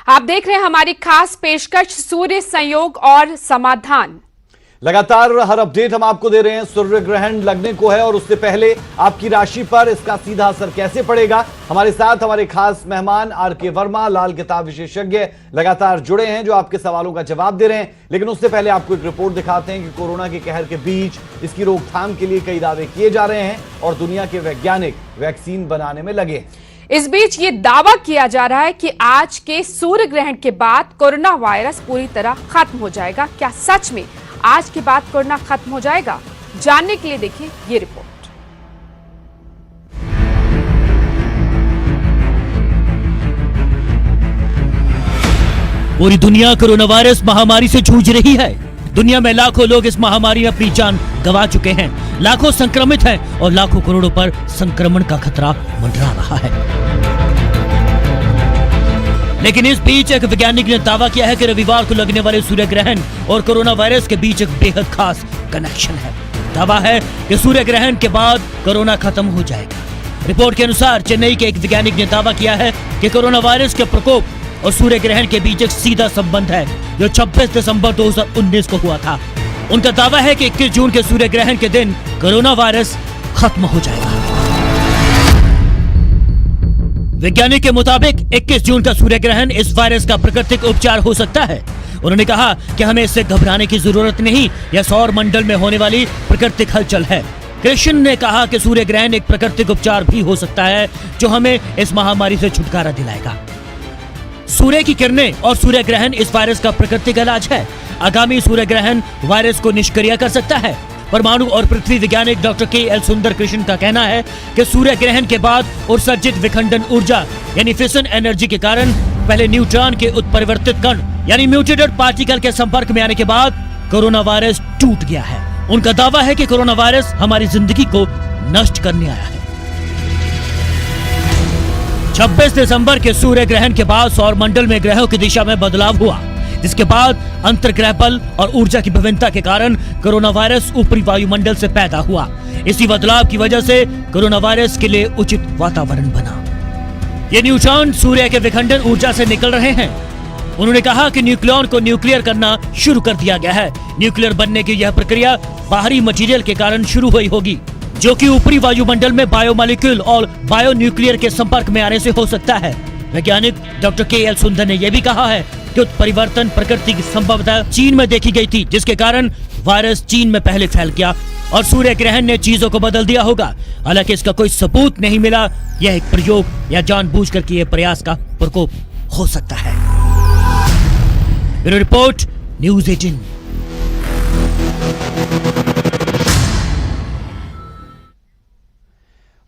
आप देख रहे हैं हमारी खास पेशकश सूर्य संयोग और समाधान। लगातार हर अपडेट हम आपको दे रहे हैं। सूर्य ग्रहण लगने को है और उससे पहले आपकी राशि पर इसका सीधा असर कैसे पड़ेगा, हमारे साथ हमारे खास मेहमान आर.के. वर्मा, लाल किताब विशेषज्ञ लगातार जुड़े हैं जो आपके सवालों का जवाब दे रहे हैं। लेकिन उससे पहले आपको एक रिपोर्ट दिखाते हैं कि कोरोना के कहर के बीच इसकी रोकथाम के लिए कई दावे किए जा रहे हैं और दुनिया के वैज्ञानिक वैक्सीन बनाने में लगे। इस बीच ये दावा किया जा रहा है कि आज के सूर्य ग्रहण के बाद कोरोना वायरस पूरी तरह खत्म हो जाएगा। क्या सच में आज के बाद कोरोना खत्म हो जाएगा? जानने के लिए देखिए ये रिपोर्ट। पूरी दुनिया कोरोना वायरस महामारी से जूझ रही है। दुनिया में लाखों लोग इस महामारी में अपनी जान गंवा चुके हैं, लाखों संक्रमित हैं और लाखों करोड़ों पर संक्रमण का खतरा मंडरा रहा है। लेकिन इस बीच एक वैज्ञानिक ने दावा किया है कि रविवार को लगने वाले सूर्य ग्रहण और कोरोना वायरस के बीच एक बेहद खास कनेक्शन है। दावा है कि सूर्य ग्रहण के बाद कोरोना खत्म हो जाएगा। रिपोर्ट के अनुसार चेन्नई के एक वैज्ञानिक ने दावा किया है कि कोरोना वायरस के प्रकोप और सूर्य ग्रहण के बीच एक सीधा संबंध है जो 26 दिसंबर 2019 को हुआ था। उनका दावा है कि 21 जून के सूर्य ग्रहण के दिन कोरोना वायरस खत्म हो जाएगा। वैज्ञानिक के मुताबिक 21 जून का सूर्य ग्रहण इस वायरस का प्राकृतिक उपचार हो सकता है। उन्होंने कहा कि हमें इससे घबराने की जरूरत नहीं, यह सौर मंडल में होने वाली प्राकृतिक हलचल है। कृष्ण ने कहा कि सूर्य ग्रहण एक प्राकृतिक उपचार भी हो सकता है जो हमें इस महामारी से छुटकारा दिलाएगा। सूर्य की किरणें और सूर्य ग्रहण इस वायरस का प्राकृतिक इलाज है। आगामी सूर्य ग्रहण वायरस को निष्क्रिय कर सकता है। परमाणु और पृथ्वी वैज्ञानिक डॉक्टर के.एल. सुंदर कृष्ण का कहना है कि सूर्य ग्रहण के बाद उत्सर्जित विखंडन ऊर्जा यानी फिशन एनर्जी के कारण पहले न्यूट्रॉन के उत्परिवर्तित कण यानी म्यूटेटेड पार्टिकल के संपर्क में आने के बाद कोरोना वायरस टूट गया है। उनका दावा है कि कोरोना वायरस हमारी जिंदगी को नष्ट करने आया है। 26 दिसंबर के सूर्य ग्रहण के बाद सौर मंडल में ग्रहों की दिशा में बदलाव हुआ, जिसके बाद अंतर्ग्रह बल और ऊर्जा की विभिन्नता के कारण कोरोना वायरस ऊपरी वायुमंडल से पैदा हुआ। इसी बदलाव की वजह से कोरोना वायरस के लिए उचित वातावरण बना। ये न्यूट्रॉन सूर्य के विखंडन ऊर्जा से निकल रहे हैं। उन्होंने कहा कि न्यूक्लियॉन को न्यूक्लियर करना शुरू कर दिया गया है। न्यूक्लियर बनने की यह प्रक्रिया बाहरी मटेरियल के कारण शुरू हुई होगी, जो कि ऊपरी वायुमंडल में बायोमोलिक्यूल और बायोन्यूक्लियर के संपर्क में आने से हो सकता है। वैज्ञानिक डॉक्टर के.एल. सुंदर ने यह भी कहा है कि उत्परिवर्तन प्रकृति की संभवतः चीन में देखी गई थी, जिसके कारण वायरस चीन में पहले फैल गया और सूर्य ग्रहण ने चीजों को बदल दिया होगा। हालांकि इसका कोई सबूत नहीं मिला। यह एक प्रयोग या जानबूझकर किए प्रयास का प्रकोप हो सकता है। Bureau report, news 18।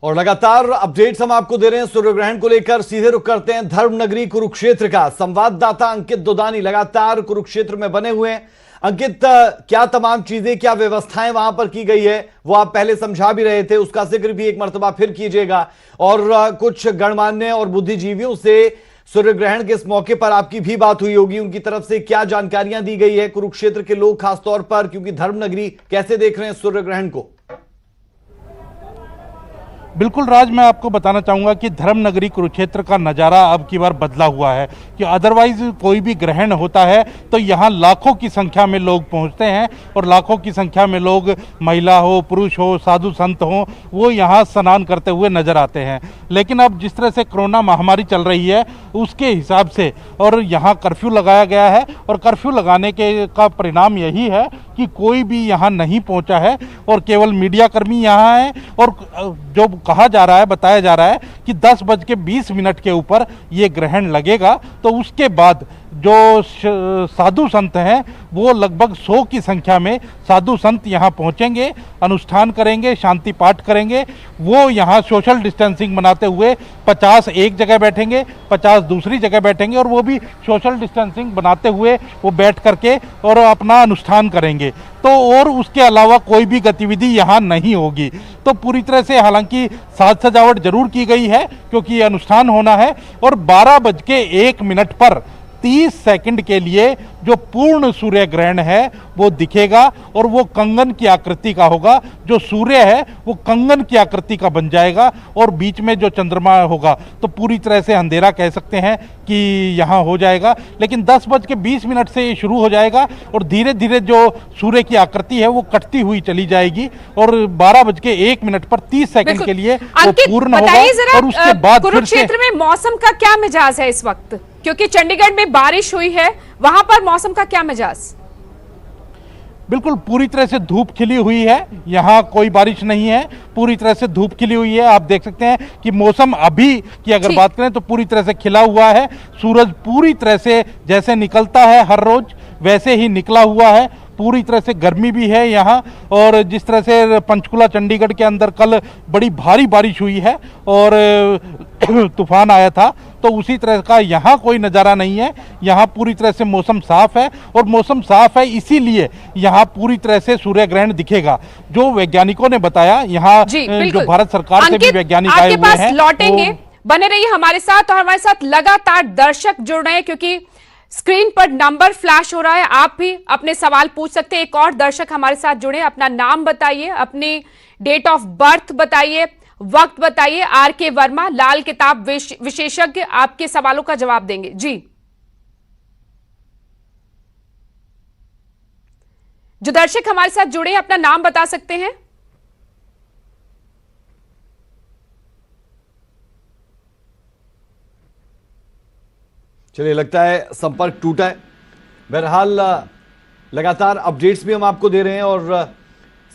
और लगातार अपडेट्स हम आपको दे रहे हैं सूर्य ग्रहण को लेकर। सीधे रुख करते हैं धर्मनगरी कुरुक्षेत्र का। संवाददाता अंकित दोदानी लगातार कुरुक्षेत्र में बने हुए हैं। अंकित, क्या तमाम चीजें, क्या व्यवस्थाएं वहां पर की गई है, वो आप पहले समझा भी रहे थे, उसका जिक्र भी एक मर्तबा फिर कीजिएगा। और कुछ गणमान्य और बुद्धिजीवियों से सूर्य ग्रहण के इस मौके पर आपकी भी बात हुई होगी, उनकी तरफ से क्या जानकारियां दी गई है कुरुक्षेत्र के लोग खासतौर पर, क्योंकि धर्मनगरी कैसे देख रहे हैं सूर्य ग्रहण को? बिल्कुल राज, मैं आपको बताना चाहूँगा कि धर्मनगरी कुरुक्षेत्र का नज़ारा अब की बार बदला हुआ है कि अदरवाइज कोई भी ग्रहण होता है तो यहाँ लाखों की संख्या में लोग पहुँचते हैं और लाखों की संख्या में लोग, महिला हो, पुरुष हो, साधु संत हो, वो यहाँ स्नान करते हुए नजर आते हैं। लेकिन अब जिस तरह से कोरोना महामारी चल रही है उसके हिसाब से और यहाँ कर्फ्यू लगाया गया है और कर्फ्यू लगाने के का परिणाम यही है कि कोई भी यहाँ नहीं पहुँचा है और केवल मीडिया कर्मी यहाँ हैं। और जो कहा जा रहा है, बताया जा रहा है कि 10:20 के ऊपर ये ग्रहण लगेगा, तो उसके बाद जो साधु संत हैं वो लगभग 100 की संख्या में साधु संत यहाँ पहुँचेंगे, अनुष्ठान करेंगे, शांति पाठ करेंगे। वो यहाँ सोशल डिस्टेंसिंग बनाते हुए 50 एक जगह बैठेंगे, 50 दूसरी जगह बैठेंगे और वो भी सोशल डिस्टेंसिंग बनाते हुए वो बैठ करके और अपना अनुष्ठान करेंगे। तो और उसके अलावा कोई भी गतिविधि यहाँ नहीं होगी। तो पूरी तरह से हालांकि साज सजावट जरूर की गई है क्योंकि ये अनुष्ठान होना है और 12:01 पर 30 सेकंड के लिए जो पूर्ण सूर्य ग्रहण है वो दिखेगा और वो कंगन की आकृति का होगा। जो सूर्य है वो कंगन की आकृति का बन जाएगा और बीच में जो चंद्रमा होगा, तो पूरी तरह से अंधेरा कह सकते हैं कि यहाँ हो जाएगा। लेकिन 10:20 से ये शुरू हो जाएगा और धीरे धीरे जो सूर्य की आकृति है वो कटती हुई चली जाएगी और 12:01 पर 30 सेकंड के लिए वो पूर्ण होगा। और उसके बाद कुरुक्षेत्र में मौसम का क्या मिजाज है इस वक्त, क्योंकि चंडीगढ़ में बारिश हुई है, वहां पर मौसम का क्या मिजाज? बिल्कुल पूरी तरह से धूप खिली हुई है, यहाँ कोई बारिश नहीं है, पूरी तरह से धूप खिली हुई है। आप देख सकते हैं कि मौसम अभी की अगर बात करें तो पूरी तरह से खिला हुआ है। सूरज पूरी तरह से जैसे निकलता है हर रोज वैसे ही निकला हुआ है। पूरी तरह से गर्मी भी है यहाँ, और जिस तरह से पंचकुला चंडीगढ़ के अंदर कल बड़ी भारी बारिश हुई है और तूफान आया था, तो उसी तरह का यहाँ कोई नज़ारा नहीं है। यहाँ पूरी तरह से मौसम साफ है और मौसम साफ है इसीलिए यहाँ पूरी तरह से सूर्य ग्रहण दिखेगा। जो वैज्ञानिकों ने बताया, यहाँ जो भारत सरकार से भी वैज्ञानिक आए हुए हैं, लौटेंगे। बने रहिए हमारे साथ, और हमारे साथ लगातार दर्शक जुड़ रहे हैं क्योंकि स्क्रीन पर नंबर फ्लैश हो रहा है। आप भी अपने सवाल पूछ सकते हैं। एक और दर्शक हमारे साथ जुड़े, अपना नाम बताइए, अपनी डेट ऑफ बर्थ बताइए, वक्त बताइए। आर.के. वर्मा, लाल किताब विशेषज्ञ, आपके सवालों का जवाब देंगे। जी, जो दर्शक हमारे साथ जुड़े अपना नाम बता सकते हैं। चलिए, लगता है संपर्क टूटा है। बहरहाल लगातार अपडेट्स भी हम आपको दे रहे हैं और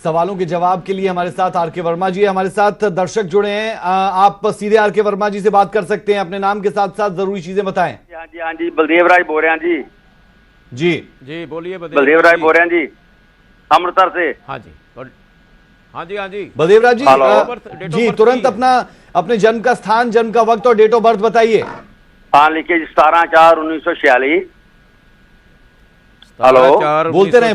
सवालों के जवाब के लिए हमारे साथ आर.के. वर्मा जी हमारे साथ दर्शक जुड़े हैं। आप सीधे आर.के. वर्मा जी से बात कर सकते हैं, अपने नाम के साथ साथ जरूरी चीजें बताएं। हाँ जी, बलदेव राय बोल रहे हैं जी। जी बोलिए। बलदेव राय बोल रहे हैं जी, अमृतसर से। हाँ जी बलदेव राय जी तुरंत अपने जन्म का स्थान, जन्म का वक्त और डेट ऑफ बर्थ बताइए। हाँ, लिखिए 17/4/1946। हेलो, बोलते रहे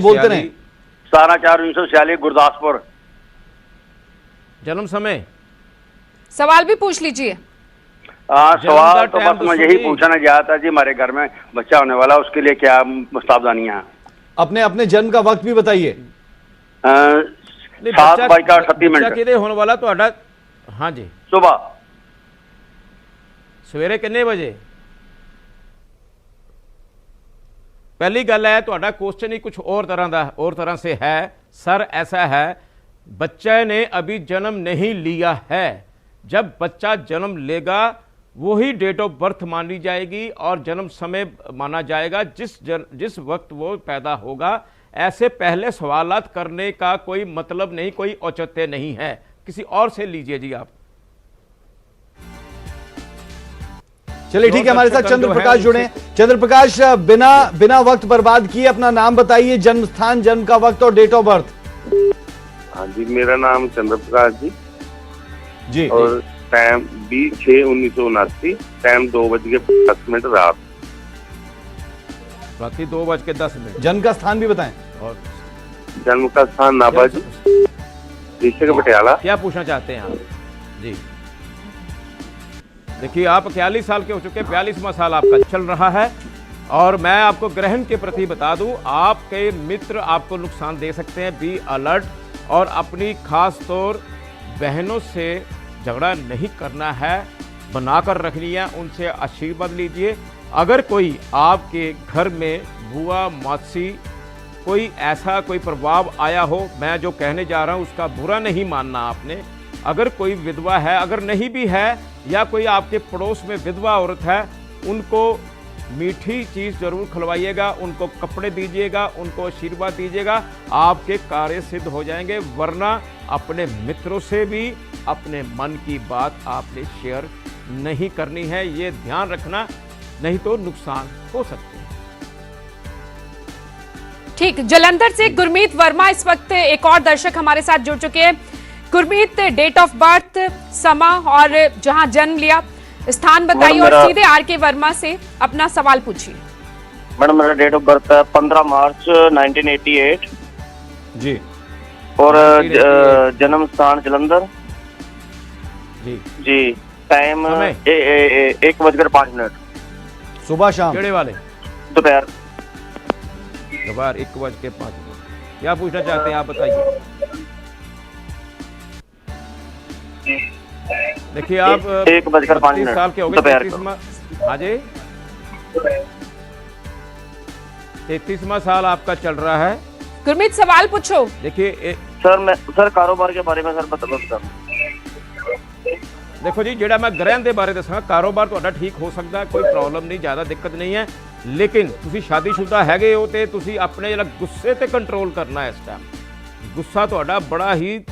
17/4/1946, गुरदासपुर। जन्म समय सवाल भी पूछ लीजिए। सवाल तो बस मैं यही पूछना चाहता था जी, हमारे घर में बच्चा होने वाला, उसके लिए क्या सावधानियां हैं? अपने जन्म का वक्त भी बताइए। 7:38 किदे होने वाला तो? हाँ जी, सुबह सवेरे कितने बजे? पहली गल है, तो क्वेश्चन ही कुछ और तरह से है सर। ऐसा है, बच्चे ने अभी जन्म नहीं लिया है। जब बच्चा जन्म लेगा वही डेट ऑफ बर्थ मानी जाएगी और जन्म समय माना जाएगा जिस वक्त वो पैदा होगा। ऐसे पहले सवालात करने का कोई मतलब नहीं, कोई औचित्य नहीं है। किसी और से लीजिए जी आप। चलिए ठीक है, हमारे साथ चंद्र प्रकाश जुड़े। चंद्र प्रकाश, बिना वक्त बर्बाद किए अपना नाम बताइए, जन्म स्थान, जन्म का वक्त और डेट ऑफ बर्थ। हाँ जी, मेरा नाम चंद्र प्रकाश जी और टाइम 20/6/1979, टाइम 2:10 रात 2:10। जन्म का स्थान भी बताएं। और जन्म का स्थान नाभा जी, डिस्ट्रिक्ट पटियाला। क्या पूछना चाहते हैं आप जी? देखिए, आप 41 साल के हो चुके, 42वां साल आपका चल रहा है। और मैं आपको ग्रहण के प्रति बता दूं, आपके मित्र आपको नुकसान दे सकते हैं। बी अलर्ट, और अपनी खास तौर बहनों से झगड़ा नहीं करना है, बनाकर रखनी है, उनसे आशीर्वाद लीजिए। अगर कोई आपके घर में बुआ, मासी, कोई ऐसा कोई प्रभाव आया हो, मैं जो कहने जा रहा हूं उसका बुरा नहीं मानना आपने। अगर कोई विधवा है, अगर नहीं भी है, या कोई आपके पड़ोस में विधवा औरत है, उनको मीठी चीज़ जरूर खिलवाइएगा, उनको कपड़े दीजिएगा, उनको आशीर्वाद दीजिएगा। आपके कार्य सिद्ध हो जाएंगे। वरना अपने मित्रों से भी अपने मन की बात आपने शेयर नहीं करनी है, ये ध्यान रखना, नहीं तो नुकसान हो सकते हैं। ठीक, जालंधर से गुरमीत वर्मा इस वक्त एक और दर्शक हमारे साथ जुड़ चुके हैं। गुरमीत, डेट ऑफ बर्थ, समा और जहां जन्म लिया, स्थान बताइए और सीधे आर.के. वर्मा से अपना सवाल पूछिए। मैडम, मेरा डेट ऑफ बर्थ है 15 मार्च 1988 जी, और जन्म स्थान जालंधर जी। टाइम 1:05। सुबह शाम केड़े वाले? दोपहर दोपहर 1:05। क्या पूछना चाहते हैं आप बताइए। देखिए आप 1:05 साल के हो गए। दोपहर को। हाँ जी, 33वां साल आपका चल रहा है। गुरमीत सवाल पूछो। देखिए सर कारोबार के बारे में सर बता। देखो जी, ਜਿਹੜਾ ਮੈਂ ਗ੍ਰਹਿਣ ਦੇ ਬਾਰੇ ਦੱਸਾਂਗਾ, ਕਾਰੋਬਾਰ ਤੁਹਾਡਾ ਠੀਕ ਹੋ ਸਕਦਾ ਹੈ, ਕੋਈ ਪ੍ਰੋਬਲਮ ਨਹੀਂ, ਜ਼ਿਆਦਾ ਦਿੱਕਤ ਨਹੀਂ ਹੈ, ਲੇਕਿਨ ਤੁਸੀਂ ਸ਼ਾਦੀशुदा ਹੈਗੇ ਹੋ ਤੇ ਤੁਸੀਂ ਆਪਣੇ ਜਿਹੜਾ ਗੁੱਸੇ ਤੇ ਕੰਟਰੋਲ ਕਰਨਾ ਹੈ ਇਸ ਟਾਈਮ। ਗੁੱਸਾ ਤੁਹਾਡਾ ਬੜਾ ਹੀ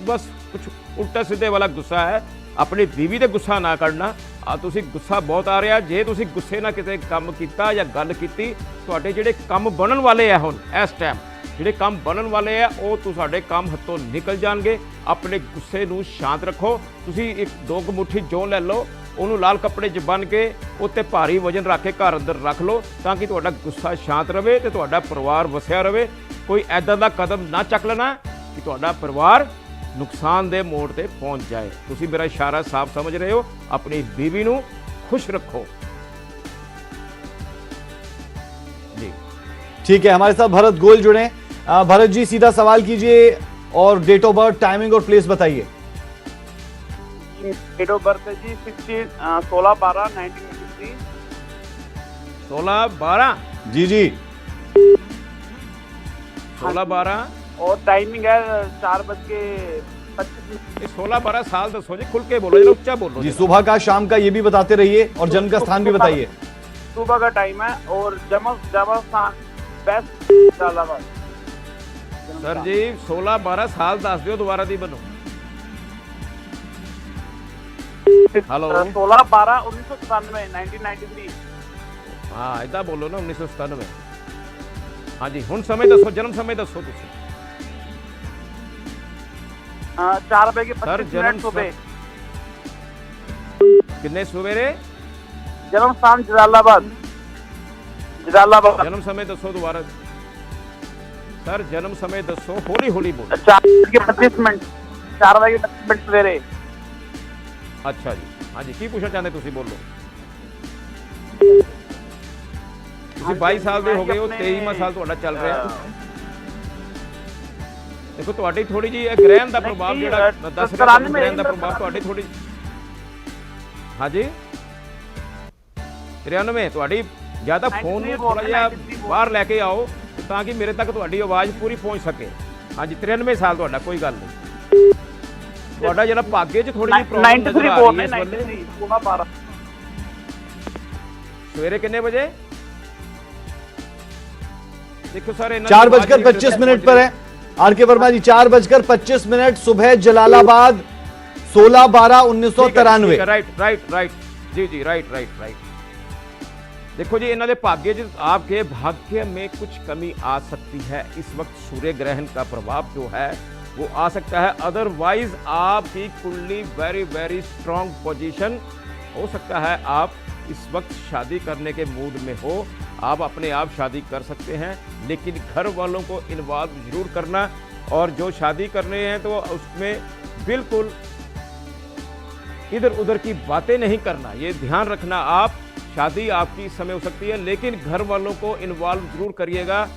ਬਸ ਕੁਝ ਉਲਟਾ ਸਿੱਧੇ ਵਾਲਾ ਗੁੱਸਾ ਹੈ। ਆਪਣੀ ਬੀਵੀ ਤੇ ਗੁੱਸਾ ਨਾ ਕਰਨਾ। ਤੁਸੀਂ ਗੁੱਸਾ ਬਹੁਤ ਆ ਰਿਹਾ, ਜੇ ਤੁਸੀਂ ਗੁੱਸੇ ਨਾਲ ਕਿਤੇ ਕੰਮ ਕੀਤਾ ਜਾਂ ਗੱਲ ਕੀਤੀ, ਤੁਹਾਡੇ ਜਿਹੜੇ ਕੰਮ ਬਣਨ ਵਾਲੇ ਆ ਹੁਣ ਇਸ ਟਾਈਮ, ਜਿਹੜੇ ਕੰਮ ਬਣਨ ਵਾਲੇ ਆ ਉਹ ਤੁਹਾਡੇ ਕੰਮ ਹੱਥੋਂ ਨਿਕਲ ਜਾਣਗੇ। ਆਪਣੇ ਗੁੱਸੇ ਨੂੰ ਸ਼ਾਂਤ ਰੱਖੋ। ਤੁਸੀਂ ਇੱਕ ਦੋ ਮੁੱਠੀ ਜੌਂ ਲੈ ਲਓ, ਉਹਨੂੰ ਲਾਲ ਕੱਪੜੇ 'ਚ ਬੰਨ੍ਹ ਕੇ ਉੱਤੇ ਭਾਰੀ ਵਜਨ ਰੱਖ ਕੇ ਘਰ ਅੰਦਰ ਰੱਖ ਲਓ, ਤਾਂ ਕਿ ਤੁਹਾਡਾ ਗੁੱਸਾ ਸ਼ਾਂਤ ਰਵੇ ਤੇ ਤੁਹਾਡਾ ਪਰਿਵਾਰ ਵਸਿਆ ਰਵੇ। ਕੋਈ ਐਦਾਂ ਦਾ ਕਦਮ ਨਾ ਚੱਕ ਲੈਣਾ ਕਿ ਤੁਹਾਡਾ ਪਰਿਵਾਰ ਨੁਕਸਾਨ ਦੇ ਮੋੜ ਤੇ ਪਹੁੰਚ ਜਾਏ। ਤੁਸੀਂ ਮੇਰਾ ਇਸ਼ਾਰਾ ਸਾਫ਼ ਸਮਝ ਰਹੇ ਹੋ। ਆਪਣੀ ਬੀਵੀ ਨੂੰ खुश रखो जी। ठीक है, हमारे साथ भरत गोयल जुड़े हैं। भरत जी, सीधा सवाल कीजिए और डेट ऑफ बर्थ, टाइमिंग और प्लेस बताइए। डेट ऑफ बर्थ है जी 16/12/1983। 16/12 जी जी 16/12 और टाइमिंग है 4:25। 16-12 साल दसो जी, खुल के बोलो, जरा ऊंचा बोलो जी। सुबह का, शाम का ये भी बताते रहिए और जन्म का स्थान भी बताइए। सुबह का टाइम है और जन्म स्थान बेस्ट जलालाबाद। सर जी 16-12 साल दस दियो, दोबारा दी बनो। हेलो 16/12/1997 1993। हाँ इदा बोलो ना, 1997। हाँ जी, हुण समय दसो, जन्म समय दसो तुसी। 4:25 सुबह। कितने सवेरे? जन्म स्थान जलालाबाद। जलालाबाद। जन्म समय दसो दोबारा सर, जन्म समय दसो, हौली हौली बोलो। 4:25 4:25 सवेरे। अच्छा जी, हाँ जी, की पूछना चाहते तुसी बोलो। तुसी 22 साल दे हो गए हो, 23वां साल ਤੁਹਾਡਾ ਚੱਲ ਰਿਹਾ। देखो ਤੁਹਾਡੀ ਥੋੜੀ ਜੀ ਗ੍ਰਹਿਣ ਦਾ ਪ੍ਰਭਾਵ ਜਿਹੜਾ ਦੱਸ ਰਿਹਾ, ਗ੍ਰਹਿਣ ਦਾ ਪ੍ਰਭਾਵ ਤੁਹਾਡੀ ਥੋੜੀ। हाँ जी 93 ਤੁਹਾਡੀ ਜਿਆਦਾ ਫੋਨ ਨੂੰ ਥੋੜਾ ਜਿਹਾ ਬਾਹਰ ਲੈ ਕੇ ਆਓ ਤਾਂ ਕਿ ਮੇਰੇ ਤੱਕ ਤੁਹਾਡੀ ਆਵਾਜ਼ ਪੂਰੀ ਪਹੁੰਚ ਸਕੇ। हाँ जी 93 ਸਾਲ ਤੁਹਾਡਾ, ਕੋਈ ਗੱਲ ਨਹੀਂ। ਤੁਹਾਡਾ ਜਿਹੜਾ ਭਾਗੇ 'ਚ ਥੋੜੀ ਜਿਹੀ ਪ੍ਰੋਬਲਮ ਨਜ਼ਰ ਆ ਰਹੀ ਹੈ ਇਸ ਵੇਲੇ। 16/12 ਸਵੇਰੇ ਕਿੰਨੇ ਵਜੇ? देखो सर 4:25 पर है आर के वर्मा जी। 4:25 सुबह जलालाबाद 16/12/1993। राइट जी जी, राइट। देखो जी, इन्होंने भाग्य आपके भाग्य में कुछ कमी आ सकती है। इस वक्त सूर्य ग्रहण का प्रभाव जो है वो आ सकता है, अदरवाइज आपकी कुंडली वेरी वेरी स्ट्रॉन्ग पोजीशन हो सकता है। आप इस वक्त शादी करने के मूड में हो, आप अपने आप शादी कर सकते हैं, लेकिन घर वालों को इन्वॉल्व जरूर करना। और जो शादी कर रहे हैं तो उसमें बिल्कुल इधर उधर की बातें नहीं करना, ये ध्यान रखना। आप शादी आपकी इस समय हो सकती है, लेकिन घर वालों को इन्वॉल्व जरूर करिएगा,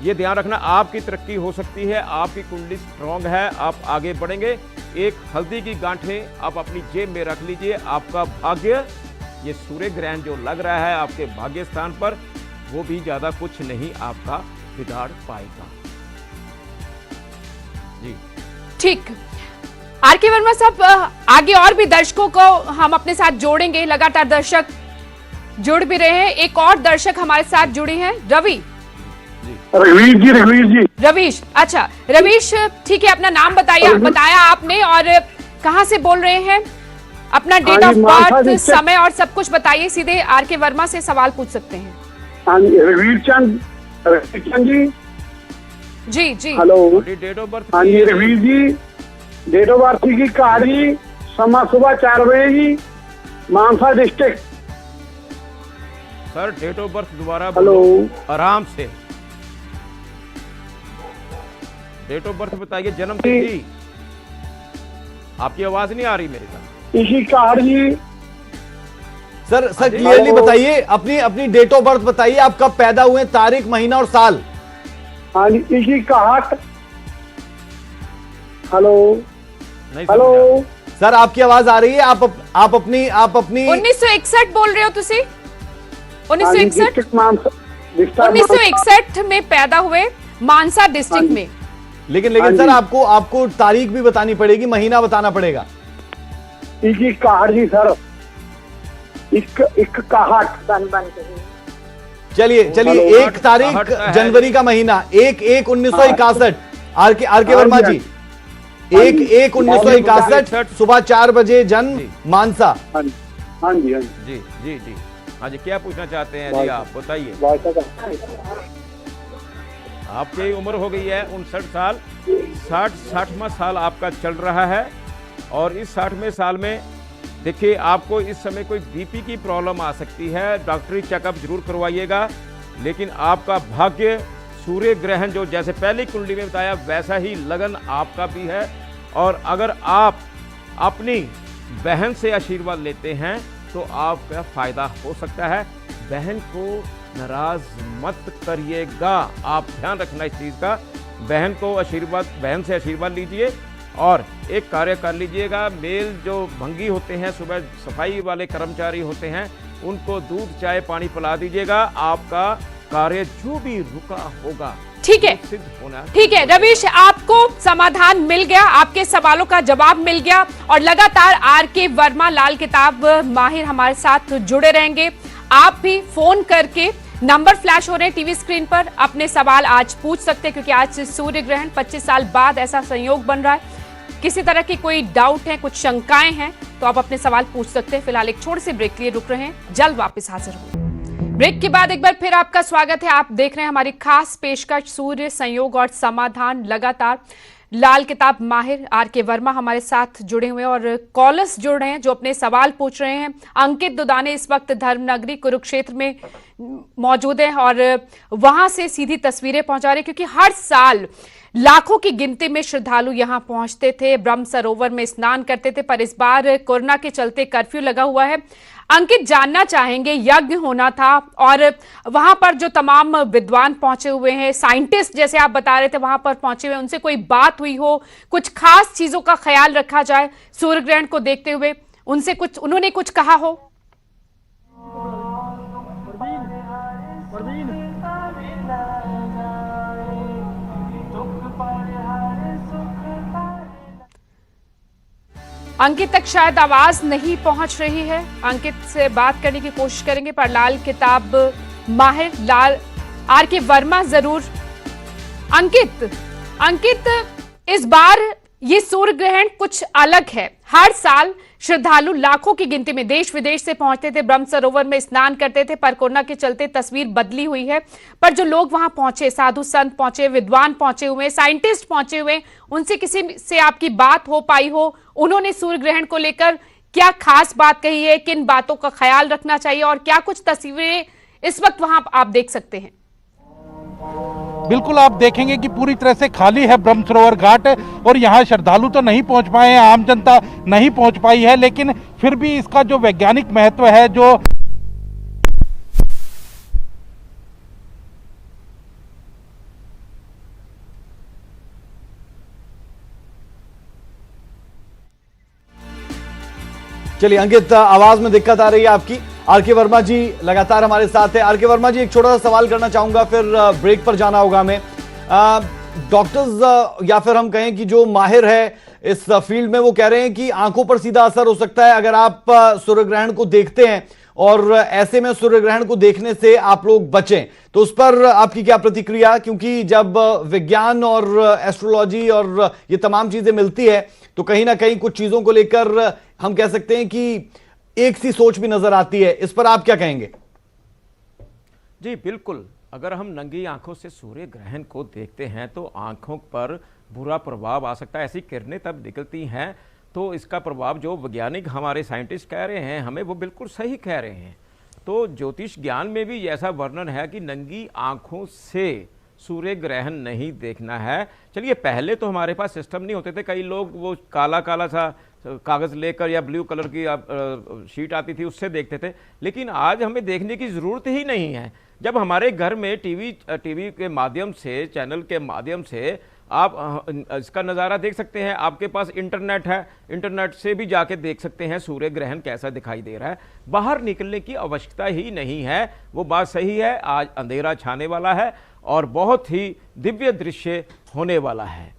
ये ध्यान रखना। आपकी तरक्की हो सकती है, आपकी कुंडली स्ट्रांग है, आप आगे बढ़ेंगे। एक हल्दी की गांठें आप अपनी जेब में रख लीजिए। आपका भाग्य, ये सूर्य ग्रहण जो लग रहा है आपके भाग्य स्थान पर, वो भी ज्यादा कुछ नहीं आपका बिगाड़ पाएगा जी। ठीक, आर के वर्मा साहब, आगे और भी दर्शकों को हम अपने साथ जोड़ेंगे। लगातार दर्शक जुड़ भी रहे हैं। एक और दर्शक हमारे साथ जुड़ी हैं, रवि। रवीश जी। रवीश, अच्छा रवीश, ठीक है, अपना नाम बताया आपने और कहां से बोल रहे हैं? अपना डेट ऑफ बर्थ, समय और सब कुछ बताइए। सीधे आर के वर्मा से सवाल पूछ सकते हैं। रवीर चंद जी जी, हेलो। Date of birth? हाँ जी Ravir ji, date of birth की कारी, समय सुबह 4 बजे जी, Mansa district. Sir date of birth दोबारा हेलो, आराम से डेट ऑफ बर्थ बताइए, जन्म तिथि। आपकी आवाज नहीं आ रही मेरे साथ। इसी कार जी। सर क्लियरली बताइए, अपनी डेट ऑफ बर्थ बताइए, आप कब पैदा हुए, तारीख, महीना और साल। हाँ जी, 61। हेलो नहीं हेलो समझा। सर आपकी आवाज आ रही है? आप अपनी 1961 बोल रहे हो तुसी? हाँ जी, 1961 डिस्ट्रिक्ट मानसा, डिस्ट्रिक्ट 1961 में पैदा हुए मानसा डिस्ट्रिक्ट में। लेकिन हाँ सर जी। आपको तारीख भी बतानी पड़ेगी, महीना बताना पड़ेगा। 61 जी सर, 61। चलिए हेलो। 1 तारीख 61 है। जनवरी का महीना, 1/1/1961। आर के वर्मा जी, 1/1/1961 सुबह 4 बजे जन्म, जी। मानसा। हाँ जी हाँ जी हाँ जी। जी जी जी हाँ जी, क्या पूछना चाहते हैं जी आप बताइए। आपकी उम्र हो गई है 59 साल, 60वां साल आपका चल रहा है। और इस 60वें साल में देखिए आपको इस समय कोई बीपी की प्रॉब्लम आ सकती है, डॉक्टरी चेकअप जरूर करवाइएगा। लेकिन आपका भाग्य, सूर्य ग्रहण जो जैसे पहली कुंडली में बताया वैसा ही लगन आपका भी है। और अगर आप अपनी बहन से आशीर्वाद लेते हैं तो आपका फायदा हो सकता है। बहन को नाराज मत करिएगा, आप ध्यान रखना इस चीज का। बहन से आशीर्वाद लीजिए और एक कार्य कर लीजिएगा। मेल जो भंगी होते हैं, सुबह सफाई वाले कर्मचारी होते हैं, उनको दूध चाय पानी पिला दीजिएगा। आपका कार्य जो भी रुका होगा ठीक है, सिद्ध होना। ठीक है रवीश, आपको समाधान मिल गया, आपके सवालों का जवाब मिल गया। और लगातार आर के वर्मा लाल किताब माहिर हमारे साथ जुड़े रहेंगे। आप भी फोन करके, नंबर फ्लैश हो रहे हैं टीवी स्क्रीन पर, अपने सवाल आज पूछ सकते हैं, क्योंकि आज सूर्य ग्रहण 25 साल बाद ऐसा संयोग बन रहा है। किसी तरह की कोई डाउट है, कुछ शंकाएं हैं, तो आप अपने सवाल पूछ सकते हैं। फिलहाल एक छोटे से ब्रेक के लिए रुक रहे हैं, जल्द वापस हाजिर होंगे। ब्रेक के बाद एक बार फिर आपका स्वागत है। आप देख रहे हैं हमारी खास पेशकश सूर्य संयोग और समाधान। लगातार लाल किताब माहिर आर के वर्मा हमारे साथ जुड़े हुए हैं और कॉलर्स जुड़ रहे हैं जो अपने सवाल पूछ रहे हैं। अंकित दुदाने इस वक्त धर्मनगरी कुरुक्षेत्र में मौजूद हैं और वहां से सीधी तस्वीरें पहुंचा रहे हैं, क्योंकि हर साल लाखों की गिनती में श्रद्धालु यहां पहुंचते थे, ब्रह्म सरोवर में स्नान करते थे। पर इस बार कोरोना के चलते कर्फ्यू लगा हुआ है। अंकित, जानना चाहेंगे, यज्ञ होना था और वहां पर जो तमाम विद्वान पहुंचे हुए हैं, साइंटिस्ट जैसे आप बता रहे थे वहां पर पहुंचे हुए, उनसे कोई बात हुई हो, कुछ खास चीजों का ख्याल रखा जाए सूर्य ग्रहण को देखते हुए, उन्होंने कुछ कहा हो? अंकित तक शायद आवाज नहीं पहुंच रही है। अंकित से बात करने की कोशिश करेंगे, पर लाल किताब माहिर लाल आर के वर्मा जरूर। अंकित, इस बार ये सूर्य ग्रहण कुछ अलग है। हर साल श्रद्धालु लाखों की गिनती में देश विदेश से पहुंचते थे, ब्रह्म सरोवर में स्नान करते थे। पर कोरोना के चलते तस्वीर बदली हुई है। पर जो लोग वहां पहुंचे, साधु संत पहुंचे, विद्वान पहुंचे हुए, साइंटिस्ट पहुंचे हुए, उनसे किसी से आपकी बात हो पाई हो? उन्होंने सूर्य ग्रहण को लेकर क्या खास बात कही है? किन बातों का ख्याल रखना चाहिए और क्या कुछ तस्वीरें इस वक्त वहां आप देख सकते हैं? बिल्कुल, आप देखेंगे कि पूरी तरह से खाली है ब्रह्म सरोवर घाट और यहाँ श्रद्धालु तो नहीं पहुंच पाए हैं, आम जनता नहीं पहुंच पाई है। लेकिन फिर भी इसका जो वैज्ञानिक महत्व है, जो चलिए अंकित, आवाज में दिक्कत आ रही है आपकी। आर के वर्मा जी लगातार हमारे साथ है। आर के वर्मा जी, एक छोटा सा सवाल करना चाहूंगा, फिर ब्रेक पर जाना होगा हमें। डॉक्टर्स या फिर हम कहें कि जो माहिर है इस फील्ड में, वो कह रहे हैं कि आंखों पर सीधा असर हो सकता है अगर आप सूर्य ग्रहण को देखते हैं, और ऐसे में सूर्य ग्रहण को देखने से आप लोग बचें। तो उस पर आपकी क्या प्रतिक्रिया? क्योंकि जब विज्ञान और एस्ट्रोलॉजी और ये तमाम चीजें मिलती है तो कहीं ना कहीं कुछ चीजों को लेकर हम कह सकते हैं कि एक सी सोच भी नजर आती है। इस पर आप क्या कहेंगे? जी बिल्कुल, अगर हम नंगी आंखों से सूर्य ग्रहण को देखते हैं तो आंखों पर बुरा प्रभाव आ सकता है। ऐसी किरणें तब निकलती हैं तो इसका प्रभाव जो वैज्ञानिक हमारे साइंटिस्ट कह रहे हैं हमें, वो बिल्कुल सही कह रहे हैं। तो ज्योतिष ज्ञान में भी ऐसा वर्णन है कि नंगी आंखों से सूर्य ग्रहण नहीं देखना है। चलिए, पहले तो हमारे पास सिस्टम नहीं होते थे, कई लोग वो काला काला सा कागज लेकर या ब्लू कलर की शीट आती थी उससे देखते थे, लेकिन आज हमें देखने की जरूरत ही नहीं है। जब हमारे घर में टीवी के माध्यम से, चैनल के माध्यम से आप इसका नज़ारा देख सकते हैं, आपके पास इंटरनेट है, इंटरनेट से भी जाके देख सकते हैं सूर्य ग्रहण कैसा दिखाई दे रहा है। बाहर निकलने की आवश्यकता ही नहीं है, वो बात सही है। आज अंधेरा छाने वाला है और बहुत ही दिव्य दृश्य होने वाला है।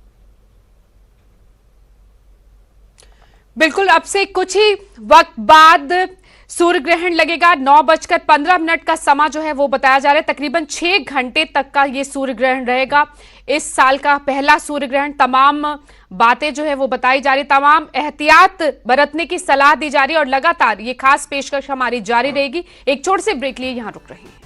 बिल्कुल, अब से कुछ ही वक्त बाद सूर्य ग्रहण लगेगा। 9:15 का समय जो है वो बताया जा रहा है। तकरीबन 6 घंटे तक का ये सूर्य ग्रहण रहेगा। इस साल का पहला सूर्य ग्रहण। तमाम बातें जो है वो बताई जा रही, तमाम एहतियात बरतने की सलाह दी जा रही है और लगातार ये खास पेशकश हमारी जारी रहेगी। एक छोटे से ब्रेक लिए यहां रुक रहे हैं।